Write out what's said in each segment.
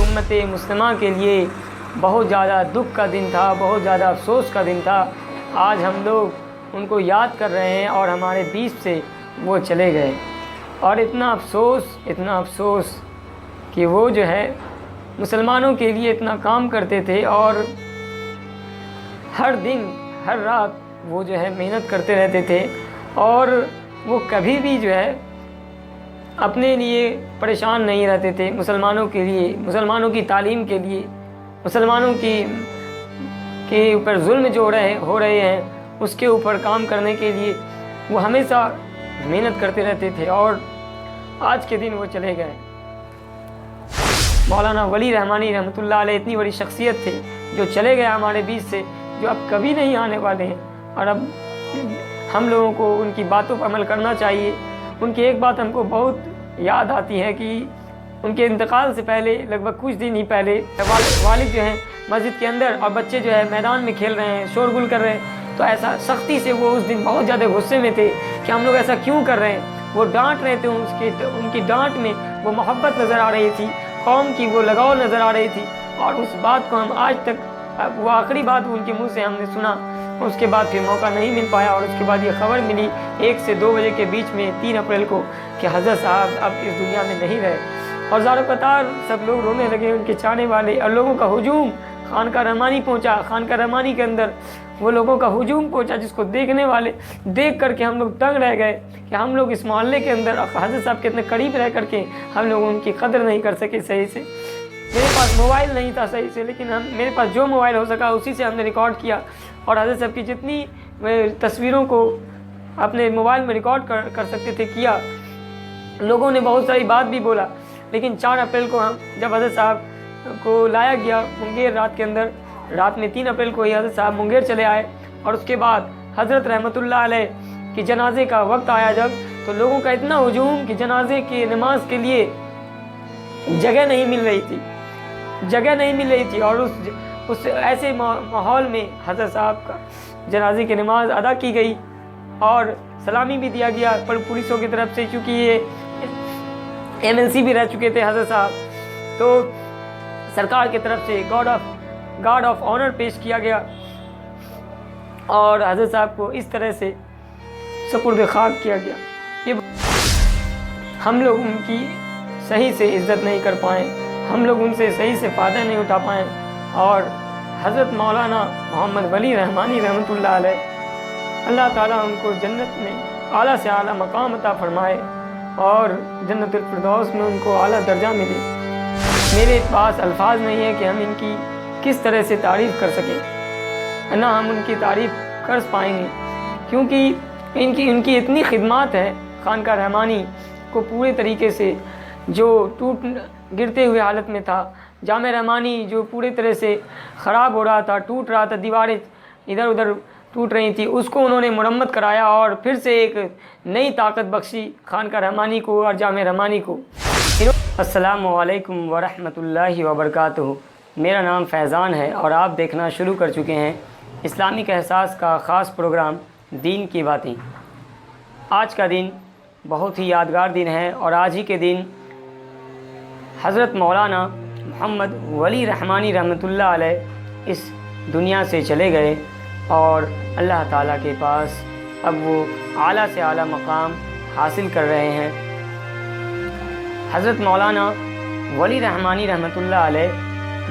امت مسلمہ کے لیے بہت زیادہ دکھ کا دن تھا، بہت زیادہ افسوس کا دن تھا۔ آج ہم لوگ ان کو یاد کر رہے ہیں اور ہمارے بیچ سے وہ چلے گئے، اور اتنا افسوس کہ وہ جو ہے مسلمانوں کے لیے اتنا کام کرتے تھے، اور ہر دن ہر رات وہ جو ہے محنت کرتے رہتے تھے، اور وہ کبھی بھی جو ہے اپنے لیے پریشان نہیں رہتے تھے۔ مسلمانوں کے لیے، مسلمانوں کی تعلیم کے لیے، مسلمانوں کے اوپر ظلم جو ہو رہے ہیں اس کے اوپر کام کرنے کے لیے وہ ہمیشہ محنت کرتے رہتے تھے، اور آج کے دن وہ چلے گئے۔ مولانا ولی رحمانی رحمۃ اللہ علیہ اتنی بڑی شخصیت تھے جو چلے گئے ہمارے بیچ سے، جو اب کبھی نہیں آنے والے ہیں، اور اب ہم لوگوں کو ان کی باتوں پر عمل کرنا چاہیے۔ ان کی ایک بات ہم کو بہت یاد آتی ہے کہ ان کے انتقال سے پہلے لگ بھگ کچھ دن ہی پہلے والد جو ہیں مسجد کے اندر، اور بچے جو ہے میدان میں کھیل رہے ہیں، شور گل کر رہے ہیں، تو ایسا سختی سے وہ اس دن بہت زیادہ غصے میں تھے کہ ہم لوگ ایسا کیوں کر رہے ہیں۔ وہ ڈانٹ رہے تھے، ان کی ڈانٹ میں وہ محبت نظر آ رہی تھی، قوم کی وہ لگاؤ نظر آ رہی تھی، اور اس بات کو ہم آج تک، وہ آخری بات ان کے منہ سے ہم نے سنا، اس کے بعد پھر موقع نہیں مل پایا، اور اس کے بعد یہ خبر ملی 1 سے 2 بجے کے بیچ میں 3 اپریل کو کہ حضرت صاحب اب اس دنیا میں نہیں رہے، اور زار و قطار سب لوگ رونے لگے، ان کے چاہنے والے، اور لوگوں کا ہجوم خانقاہ رحمانی پہنچا۔ خانقاہ رحمانی کے اندر وہ لوگوں کا ہجوم پہنچا جس کو دیکھنے والے دیکھ کر کے ہم لوگ دنگ رہ گئے کہ ہم لوگ اس محلے کے اندر حضرت صاحب کے اتنے قریب رہ کر کے ہم لوگ ان کی قدر نہیں کر سکے صحیح سے۔ میرے پاس موبائل نہیں تھا صحیح سے، لیکن میرے پاس جو موبائل ہو سکا اسی سے ہم نے ریکارڈ کیا، اور حضرت صاحب کی جتنی تصویروں کو اپنے موبائل میں ریکارڈ کر سکتے تھے کیا۔ لوگوں نے بہت ساری بات بھی بولا، لیکن 4 اپریل کو جب حضرت صاحب کو لایا گیا منگیر رات کے اندر، رات میں 3 اپریل کو ہی حضرت صاحب منگیر چلے آئے، اور اس کے بعد حضرت رحمۃ اللہ علیہ کی جنازے کا وقت آیا جب، تو لوگوں کا اتنا ہجوم کہ جنازے کی نماز کے لیے جگہ نہیں مل رہی تھی، اور اس ایسے ماحول میں حضرت صاحب کا جنازے کی نماز ادا کی گئی، اور سلامی بھی دیا گیا پولیسوں کی طرف سے، چونکہ یہ MNC بھی رہ چکے تھے حضرت صاحب، تو سرکار کی طرف سے گارڈ آف آنر پیش کیا گیا، اور حضرت صاحب کو اس طرح سے سپرد خاک کیا گیا۔ یہ ہم لوگ ان کی صحیح سے عزت نہیں کر پائیں، ہم لوگ ان سے صحیح سے فائدہ نہیں اٹھا پائیں، اور حضرت مولانا محمد ولی رحمانی رحمۃ اللہ علیہ، اللہ تعالیٰ ان کو جنت میں اعلیٰ سے اعلیٰ مقام عطا فرمائے، اور جنت الفردوس میں ان کو اعلیٰ درجہ ملے۔ میرے پاس الفاظ نہیں ہے کہ ہم ان کی کس طرح سے تعریف کر سکیں، نہ ہم ان کی تعریف کر پائیں گے، کیونکہ ان کی اتنی خدمات ہے خانقاہ رحمانی کو پورے طریقے سے، جو گرتے ہوئے حالت میں تھا، جامع رحمانی جو پورے طرح سے خراب ہو رہا تھا، ٹوٹ رہا تھا، دیواریں ادھر ادھر ٹوٹ رہی تھی، اس کو انہوں نے مرمت کرایا، اور پھر سے ایک نئی طاقت بخشی خانقاہ رحمانی کو اور جامع رحمانی کو۔ السلام علیکم ورحمۃ اللہ وبرکاتہ۔ میرا نام فیضان ہے، اور آپ دیکھنا شروع کر چکے ہیں اسلامک احساس کا خاص پروگرام دین کی باتیں۔ آج کا دن بہت ہی یادگار دن ہے، اور آج ہی کے دن حضرت مولانا محمد ولی رحمانی رحمۃ اللہ علیہ اس دنیا سے چلے گئے، اور اللہ تعالیٰ کے پاس اب وہ اعلیٰ سے اعلیٰ مقام حاصل کر رہے ہیں۔ حضرت مولانا ولی رحمانی رحمۃ اللہ علیہ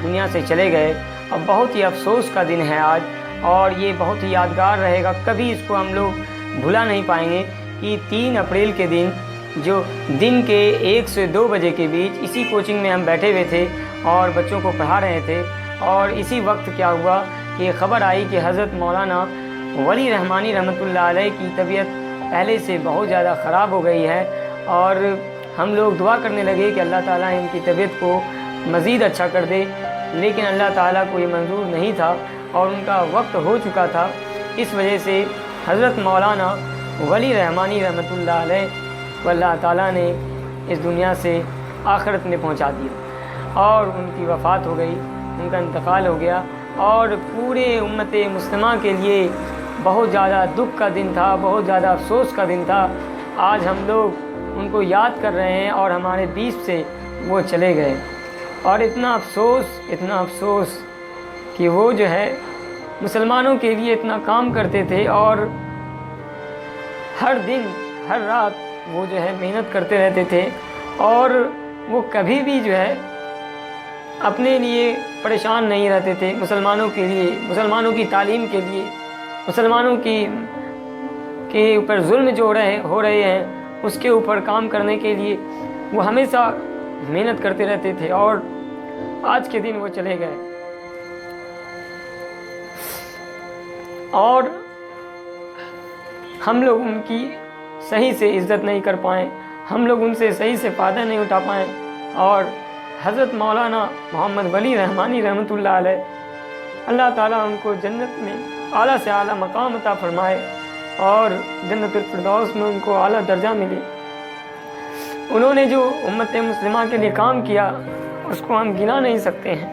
دنیا سے چلے گئے، اور بہت ہی افسوس کا دن ہے آج، اور یہ بہت ہی یادگار رہے گا، کبھی اس کو ہم لوگ بھلا نہیں پائیں گے کہ 3 اپریل کے دن، جو دن کے 1 سے 2 بجے کے بیچ اسی کوچنگ میں ہم بیٹھے ہوئے تھے اور بچوں کو پڑھا رہے تھے، اور اسی وقت کیا ہوا کہ خبر آئی کہ حضرت مولانا ولی رحمانی رحمۃ اللہ علیہ کی طبیعت پہلے سے بہت زیادہ خراب ہو گئی ہے، اور ہم لوگ دعا کرنے لگے کہ اللہ تعالیٰ ان کی طبیعت کو مزید اچھا کر دے، لیکن اللہ تعالیٰ کو یہ منظور نہیں تھا، اور ان کا وقت ہو چکا تھا۔ اس وجہ سے حضرت مولانا ولی رحمانی رحمۃ اللہ علیہ کو اللہ تعالیٰ نے اس دنیا سے آخرت میں پہنچا دیا، اور ان کی وفات ہو گئی، ان کا انتقال ہو گیا، اور پورے امت مسلمہ کے لیے بہت زیادہ دکھ کا دن تھا، بہت زیادہ افسوس کا دن تھا۔ آج ہم لوگ ان کو یاد کر رہے ہیں، اور ہمارے بیچ سے وہ چلے گئے۔ اور اتنا افسوس کہ وہ جو ہے مسلمانوں کے لیے اتنا کام کرتے تھے اور ہر دن ہر رات وہ جو ہے محنت کرتے رہتے تھے اور وہ کبھی بھی جو ہے اپنے لیے پریشان نہیں رہتے تھے، مسلمانوں کے لیے، مسلمانوں کی تعلیم کے لیے، مسلمانوں کے اوپر ظلم جو ہو رہے ہیں اس کے اوپر کام کرنے کے لیے وہ ہمیشہ محنت کرتے رہتے تھے، اور آج کے دن وہ چلے گئے اور ہم لوگ ان کی صحیح سے عزت نہیں کر پائیں، ہم لوگ ان سے صحیح سے فائدہ نہیں اٹھا پائیں، اور حضرت مولانا محمد ولی رحمانی رحمۃ اللہ علیہ، اللہ تعالیٰ ان کو جنت میں اعلیٰ سے اعلیٰ مقام عطا فرمائے اور جنت الفردوس میں ان کو اعلیٰ درجہ ملے۔ انہوں نے جو امت مسلمہ کے لیے کام کیا اس کو ہم گنا نہیں سکتے ہیں۔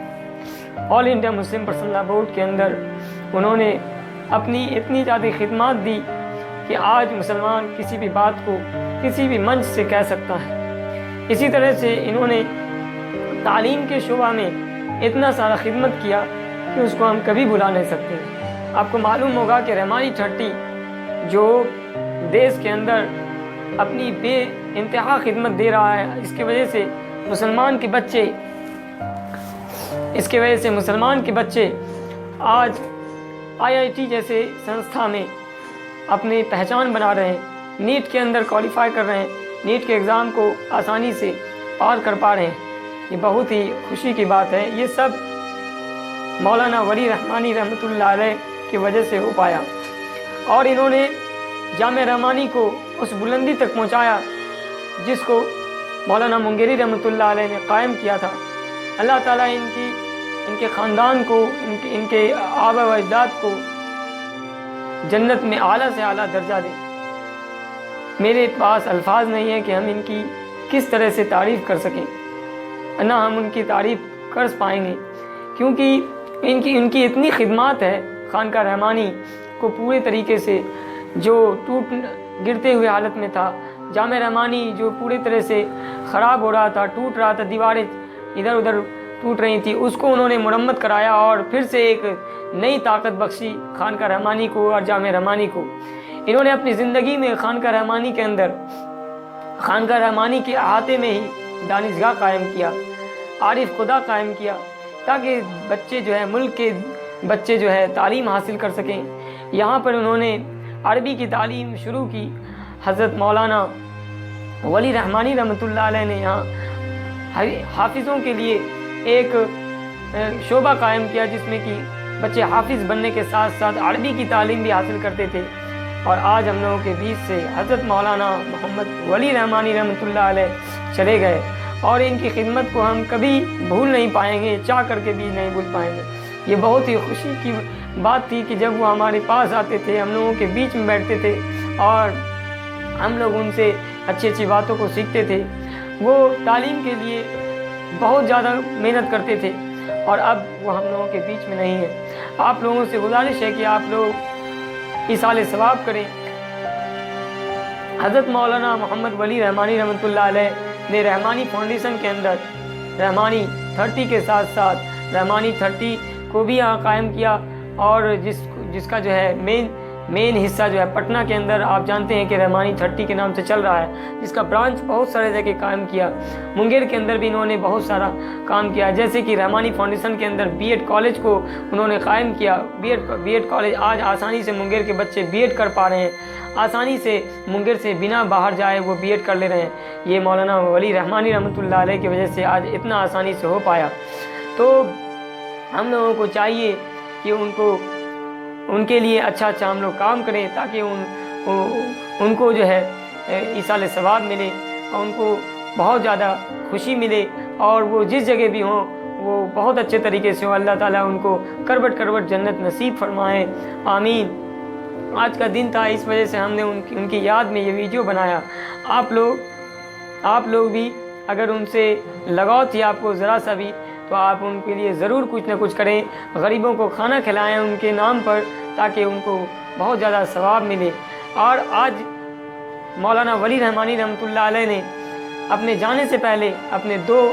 آل انڈیا مسلم پرسنل بورڈ کے اندر انہوں نے اپنی اتنی زیادہ خدمات دی کہ آج مسلمان کسی بھی بات کو کسی بھی منچ سے کہہ سکتا ہے۔ اسی طرح سے انہوں نے تعلیم کے شعبہ میں اتنا سارا خدمت کیا کہ اس کو ہم کبھی بھلا نہیں سکتے۔ آپ کو معلوم ہوگا کہ رحمانی چھٹی جو دیش کے اندر اپنی بے انتہا خدمت دے رہا ہے، اس کی وجہ سے مسلمان کے بچے آج IIT جیسے سنستھا میں اپنی پہچان بنا رہے ہیں، نیٹ کے اندر کوالیفائی کر رہے ہیں، نیٹ کے ایگزام کو آسانی سے پار کر پا رہے ہیں۔ یہ بہت ہی خوشی کی بات ہے۔ یہ سب مولانا ولی رحمانی رحمۃ اللہ علیہ کی وجہ سے ہو پایا، اور انہوں نے جامعہ رحمانی کو اس بلندی تک پہنچایا جس کو مولانا منگیری رحمۃ اللہ علیہ نے قائم کیا تھا۔ اللہ تعالیٰ ان کے خاندان کو، ان کے آبا و اجداد کو جنت میں اعلیٰ سے اعلیٰ درجہ دے۔ میرے پاس الفاظ نہیں ہیں کہ ہم ان کی کس طرح سے تعریف کر سکیں، نہ ہم ان کی تعریف کر پائیں گے، کیونکہ ان کی اتنی خدمات ہے۔ خانقاہ رحمانی کو پورے طریقے سے جو گرتے ہوئے حالت میں تھا، جامعہ رحمانی جو پوری طرح سے خراب ہو رہا تھا، ٹوٹ رہا تھا، دیواریں ادھر ادھر ٹوٹ رہی تھی، اس کو انہوں نے مرمت کرایا اور پھر سے ایک نئی طاقت بخشی خانقاہ رحمانی کو اور جامعہ رحمانی کو۔ انہوں نے اپنی زندگی میں خانقاہ رحمانی کے اندر، خانقاہ رحمانی کے احاطے میں ہی دانشگاہ قائم کیا، عارف خدا قائم کیا، تاکہ بچے جو ہے، ملک کے بچے جو ہے تعلیم حاصل کر سکیں۔ یہاں پر انہوں نے عربی کی تعلیم شروع کی۔ حضرت مولانا ولی رحمانی رحمۃ اللہ علیہ نے یہاں حافظوں کے لیے ایک شعبہ قائم کیا، جس میں کہ بچے حافظ بننے کے ساتھ ساتھ عربی کی تعلیم بھی حاصل کرتے تھے۔ اور آج ہم لوگوں کے بیچ سے حضرت مولانا محمد ولی رحمانی رحمۃ اللہ علیہ چلے گئے، اور ان کی خدمت کو ہم کبھی بھول نہیں پائیں گے، چاہ کر کے بھی نہیں بھول پائیں گے۔ یہ بہت ہی خوشی کی بات تھی کہ جب وہ ہمارے پاس آتے تھے، ہم لوگوں کے بیچ میں بیٹھتے تھے اور ہم لوگ ان سے اچھی اچھی باتوں کو سیکھتے تھے۔ وہ تعلیم کے لیے بہت زیادہ محنت کرتے تھے، اور اب وہ ہم لوگوں کے بیچ میں نہیں ہے۔ آپ لوگوں سے گزارش ہے کہ آپ لوگ ایصال ثواب کریں۔ حضرت مولانا محمد ولی رحمانی رحمۃ اللہ علیہ نے رحمانی فاؤنڈیشن کے اندر رحمانی 30 کے ساتھ ساتھ رحمانی 30 کو بھی یہاں قائم کیا، اور جس کا جو ہے مین حصہ جو ہے پٹنہ کے اندر آپ جانتے ہیں کہ رحمانی 30 کے نام سے چل رہا ہے، جس کا برانچ بہت سارے جگہ قائم کیا۔ منگیر کے اندر بھی انہوں نے بہت سارا کام کیا، جیسے کہ رحمانی فاؤنڈیشن کے اندر BEd کالج کو انہوں نے قائم کیا۔ BEd کالج آج آسانی سے منگیر کے بچے BEd کر پا رہے ہیں، آسانی سے منگیر سے بنا باہر جائے وہ BEd کر لے رہے ہیں۔ یہ مولانا ولی رحمانی رحمۃ اللہ علیہ کی وجہ سے آج اتنا آسانی سے ہو پایا۔ تو ہم لوگوں کو چاہیے کہ ان کے لیے اچھا ہم لوگ کام کریں، تاکہ ان کو جو ہے ایصال ثواب ملے، اور ان کو بہت زیادہ خوشی ملے، اور وہ جس جگہ بھی ہوں وہ بہت اچھے طریقے سے ہو۔ اللہ تعالیٰ ان کو کروٹ کروٹ جنت نصیب فرمائے، آمین۔ آج کا دن تھا، اس وجہ سے ہم نے ان کی یاد میں یہ ویڈیو بنایا۔ آپ لوگ بھی اگر ان سے لگاؤ تھی آپ کو ذرا سا بھی، تو آپ ان کے لیے ضرور کچھ نہ کچھ کریں، غریبوں کو کھانا کھلائیں ان کے نام پر، تاکہ ان کو بہت زیادہ ثواب ملے۔ اور آج مولانا ولی رحمانی رحمۃ اللہ علیہ نے اپنے جانے سے پہلے اپنے 2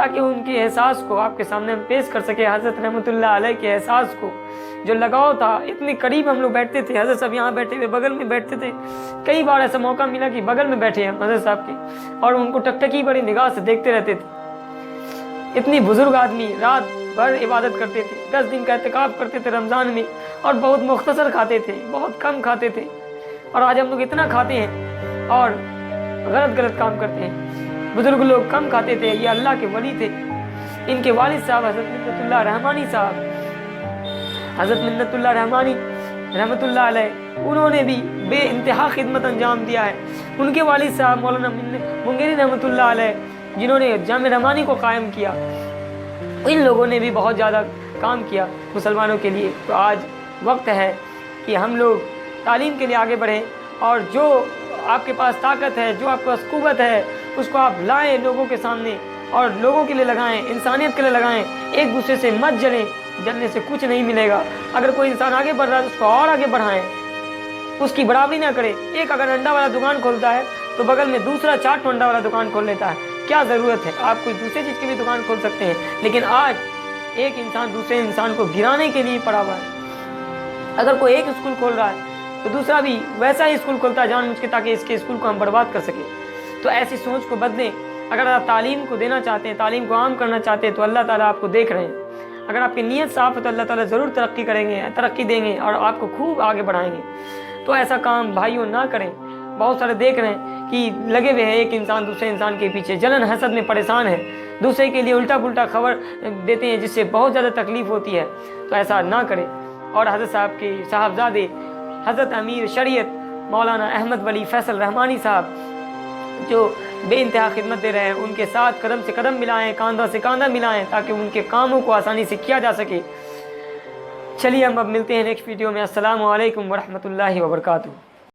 تاکہ ان کے احساس کو آپ کے سامنے ہم پیش کر سکیں. حضرت رحمۃ اللہ علیہ کے احساس کو جو لگاؤ تھا، اتنی قریب ہم لوگ بیٹھتے تھے. حضرت صاحب یہاں بیٹھے ہوئے بغل میں بیٹھتے تھے. کئی بار ایسا موقع ملا کہ بغل میں بیٹھے ہیں حضرت صاحب کے اور ان کو ٹکٹکی بڑی نگاہ سے دیکھتے رہتے تھے. اتنی بزرگ آدمی رات بھر عبادت کرتے تھے، 10 دن کا اعتکاف کرتے تھے رمضان میں، اور بہت مختصر کھاتے تھے، بہت کم کھاتے تھے. اور آج ہم لوگ اتنا کھاتے ہیں اور غلط کام کرتے ہیں. بزرگ لوگ کم کھاتے تھے، یہ اللہ کے ولی تھے. ان کے والد صاحب حضرت منت اللہ رحمانی صاحب، حضرت منت اللہ رحمانی رحمۃ اللہ علیہ، انہوں نے بھی بے انتہا خدمت انجام دیا ہے. ان کے والد صاحب مولانا منگیری رحمۃ اللہ علیہ، جنہوں نے جامع رحمانی کو قائم کیا، ان لوگوں نے بھی بہت زیادہ کام کیا مسلمانوں کے لیے. تو آج وقت ہے کہ ہم لوگ تعلیم کے لیے آگے بڑھیں، اور جو آپ کے پاس طاقت ہے، جو آپ کے پاس قوت ہے، اس کو آپ لائیں لوگوں کے سامنے اور لوگوں کے لیے لگائیں، انسانیت کے لیے لگائیں. ایک دوسرے سے مت جلیں، جلنے سے کچھ نہیں ملے گا. اگر کوئی انسان آگے بڑھ رہا ہے تو اس کو اور آگے بڑھائیں، اس کی برابری نہ کریں. ایک اگر انڈا والا دکان کھولتا ہے تو بغل میں دوسرا چاٹ انڈا والا دکان کھول لیتا ہے. کیا ضرورت ہے؟ آپ کوئی دوسری چیز کی بھی دکان کھول سکتے ہیں. لیکن آج ایک انسان دوسرے انسان کو گرانے کے لیے پڑا ہوا ہے. اگر کوئی ایک اسکول کھول رہا ہے تو دوسرا بھی ویسا ہی اسکول کھولتا ہے جان بوجھ کے، تاکہ اس کے اسکول کو ہم برباد کر سکیں. تو ایسی سوچ کو بدلیں. اگر آپ تعلیم کو دینا چاہتے ہیں، تعلیم کو عام کرنا چاہتے ہیں، تو اللہ تعالیٰ آپ کو دیکھ رہے ہیں. اگر آپ کی نیت صاف ہے تو اللہ تعالیٰ ضرور ترقی دیں گے اور آپ کو خوب آگے بڑھائیں گے. تو ایسا کام بھائیوں نہ کریں. بہت سارے دیکھ رہے ہیں کہ لگے ہوئے ہیں ایک انسان دوسرے انسان کے پیچھے، جلن حسد میں پریشان ہے، دوسرے کے لیے الٹا پلٹا خبر دیتے ہیں جس سے بہت زیادہ تکلیف ہوتی ہے. تو ایسا نہ کریں. اور حضرت صاحب کے صاحبزادے حضرت امیر شریعت مولانا احمد ولی فیصل رحمانی صاحب جو بے انتہا خدمت دے رہے ہیں، ان کے ساتھ قدم سے قدم ملائیں، کاندھا سے کاندھا ملائیں، تاکہ ان کے کاموں کو آسانی سے کیا جا سکے. چلیے ہم اب ملتے ہیں نیکسٹ ویڈیو میں. السلام علیکم ورحمۃ اللہ وبرکاتہ.